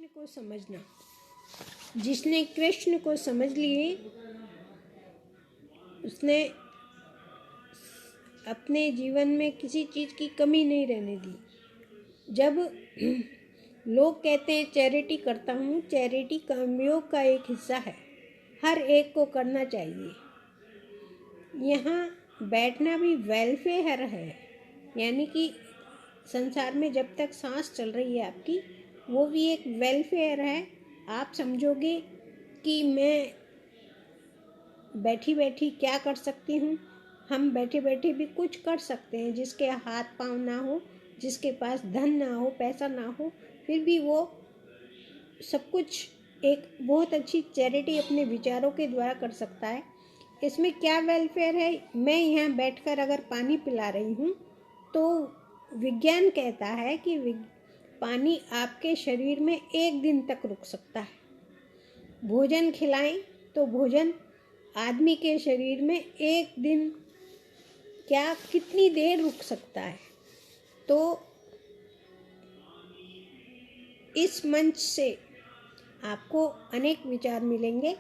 कृष्ण को समझना। जिसने कृष्ण को समझ लिए उसने अपने जीवन में किसी चीज़ की कमी नहीं रहने दी। जब लोग कहते हैं चैरिटी करता हूँ, चैरिटी कर्मयोग का एक हिस्सा है, हर एक को करना चाहिए। यहाँ बैठना भी वेलफेयर है, यानी कि संसार में जब तक सांस चल रही है आपकी, वो भी एक वेलफेयर है। आप समझोगे कि मैं बैठी बैठी क्या कर सकती हूँ। हम बैठे बैठे भी कुछ कर सकते हैं। जिसके हाथ पांव ना हो, जिसके पास धन ना हो, पैसा ना हो, फिर भी वो सब कुछ एक बहुत अच्छी चैरिटी अपने विचारों के द्वारा कर सकता है। इसमें क्या वेलफेयर है? मैं यहाँ बैठकर अगर पानी पिला रही हूँ तो विज्ञान कहता है कि पानी आपके शरीर में 1 दिन तक रुक सकता है। भोजन खिलाएं तो भोजन आदमी के शरीर में 1 दिन क्या कितनी देर रुक सकता है। तो इस मंच से आपको अनेक विचार मिलेंगे।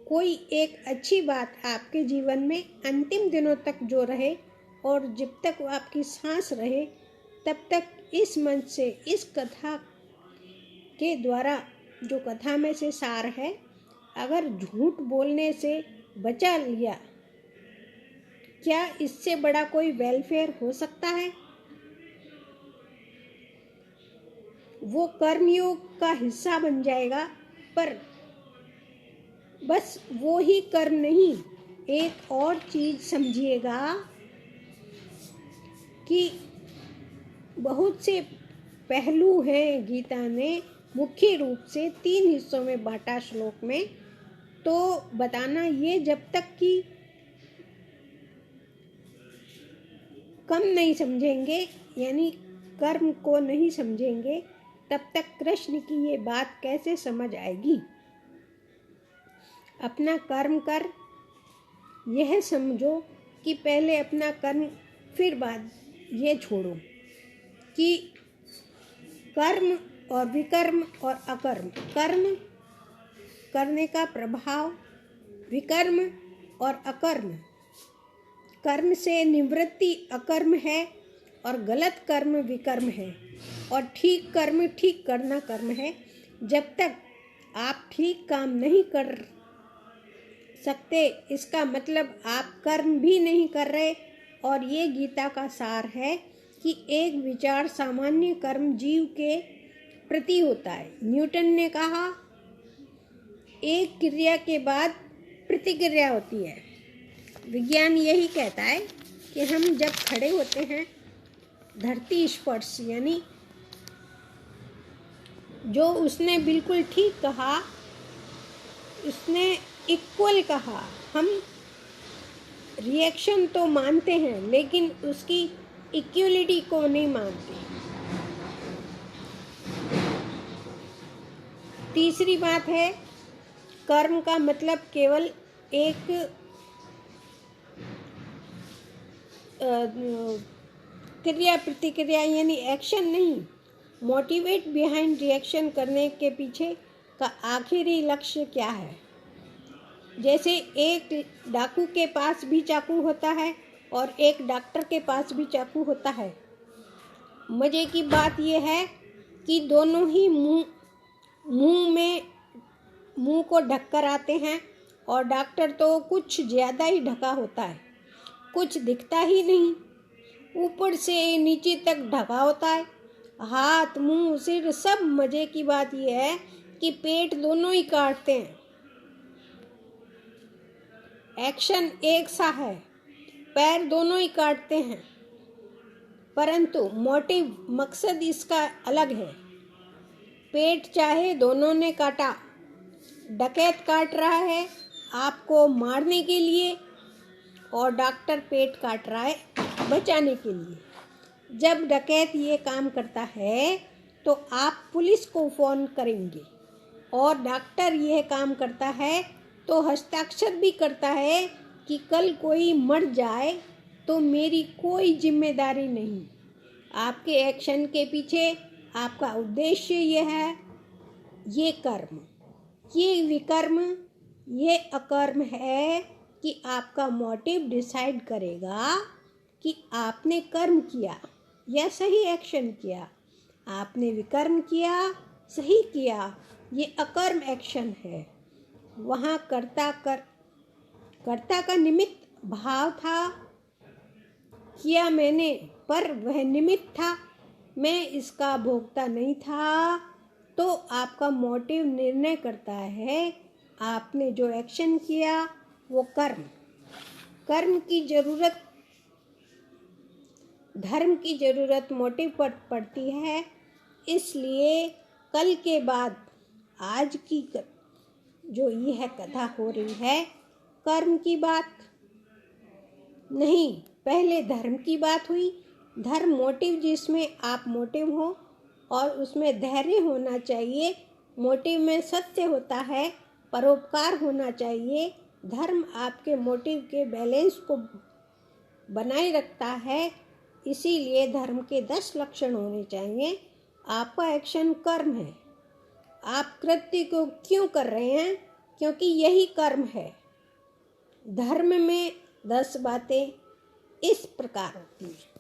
कोई एक अच्छी बात आपके जीवन में अंतिम दिनों तक जो रहे और जब तक आपकी सांस रहे तब तक इस मंच से, इस कथा के द्वारा, जो कथा में से सार है, अगर झूठ बोलने से बचा लिया, क्या इससे बड़ा कोई वेलफेयर हो सकता है? वो कर्मयोग का हिस्सा बन जाएगा। पर बस वो ही कर्म नहीं, एक और चीज समझिएगा कि बहुत से पहलू हैं। गीता ने मुख्य रूप से 3 हिस्सों में बांटा श्लोक में। तो बताना ये, जब तक कि कम नहीं समझेंगे, यानी कर्म को नहीं समझेंगे, तब तक कृष्ण की ये बात कैसे समझ आएगी। अपना कर्म कर, यह समझो कि पहले अपना कर्म, फिर बाद ये छोड़ो कि कर्म और विकर्म और अकर्म। कर्म करने का प्रभाव, विकर्म और अकर्म। कर्म से निवृत्ति अकर्म है और गलत कर्म विकर्म है, और ठीक कर्म ठीक करना कर्म है। जब तक आप ठीक काम नहीं कर सकते, इसका मतलब आप कर्म भी नहीं कर रहे। और ये गीता का सार है कि एक विचार सामान्य कर्म जीव के प्रति होता है। न्यूटन ने कहा, एक क्रिया के बाद प्रतिक्रिया होती है। विज्ञान यही कहता है कि हम जब खड़े होते हैं, धरती स्पर्श, यानी जो उसने बिल्कुल ठीक कहा, उसने इक्वल कहा। हम रिएक्शन तो मानते हैं लेकिन उसकी इक्वलिटी को नहीं मानते। तीसरी बात है, कर्म का मतलब केवल एक क्रिया प्रतिक्रिया यानी एक्शन नहीं, मोटिवेट बिहाइंड रिएक्शन करने के पीछे का आखिरी लक्ष्य क्या है। जैसे एक डाकू के पास भी चाकू होता है और एक डॉक्टर के पास भी चाकू होता है। मज़े की बात यह है कि दोनों ही मुंह को ढक कर आते हैं, और डॉक्टर तो कुछ ज़्यादा ही ढका होता है, कुछ दिखता ही नहीं, ऊपर से नीचे तक ढका होता है, हाथ मुंह सिर सब। मज़े की बात यह है कि पेट दोनों ही काटते हैं, एक्शन एक सा है, पैर दोनों ही काटते हैं, परंतु मोटिव, मकसद इसका अलग है। पेट चाहे दोनों ने काटा, डकैत काट रहा है आपको मारने के लिए और डॉक्टर पेट काट रहा है बचाने के लिए। जब डकैत ये काम करता है तो आप पुलिस को फ़ोन करेंगे, और डॉक्टर यह काम करता है तो हस्ताक्षर भी करता है कि कल कोई मर जाए तो मेरी कोई जिम्मेदारी नहीं। आपके एक्शन के पीछे आपका उद्देश्य यह है ये कर्म, ये विकर्म, ये अकर्म है कि आपका मोटिव डिसाइड करेगा कि आपने कर्म किया या सही एक्शन किया। आपने विकर्म किया, सही किया, ये अकर्म एक्शन है। वहाँ कर्ता का निमित्त भाव था, किया मैंने, पर वह निमित्त था, मैं इसका भोक्ता नहीं था। तो आपका मोटिव निर्णय करता है। आपने जो एक्शन किया वो कर्म की जरूरत, धर्म की जरूरत मोटिव पर पड़ती है। इसलिए कल के बाद आज की जो यह कथा हो रही है, कर्म की बात नहीं, पहले धर्म की बात हुई। धर्म मोटिव, जिसमें आप मोटिव हो और उसमें धैर्य होना चाहिए। मोटिव में सत्य होता है, परोपकार होना चाहिए। धर्म आपके मोटिव के बैलेंस को बनाए रखता है। इसीलिए धर्म के 10 लक्षण होने चाहिए। आपका एक्शन कर्म है। आप कृत्य को क्यों कर रहे हैं? क्योंकि यही कर्म है। धर्म में 10 बातें इस प्रकार होती हैं।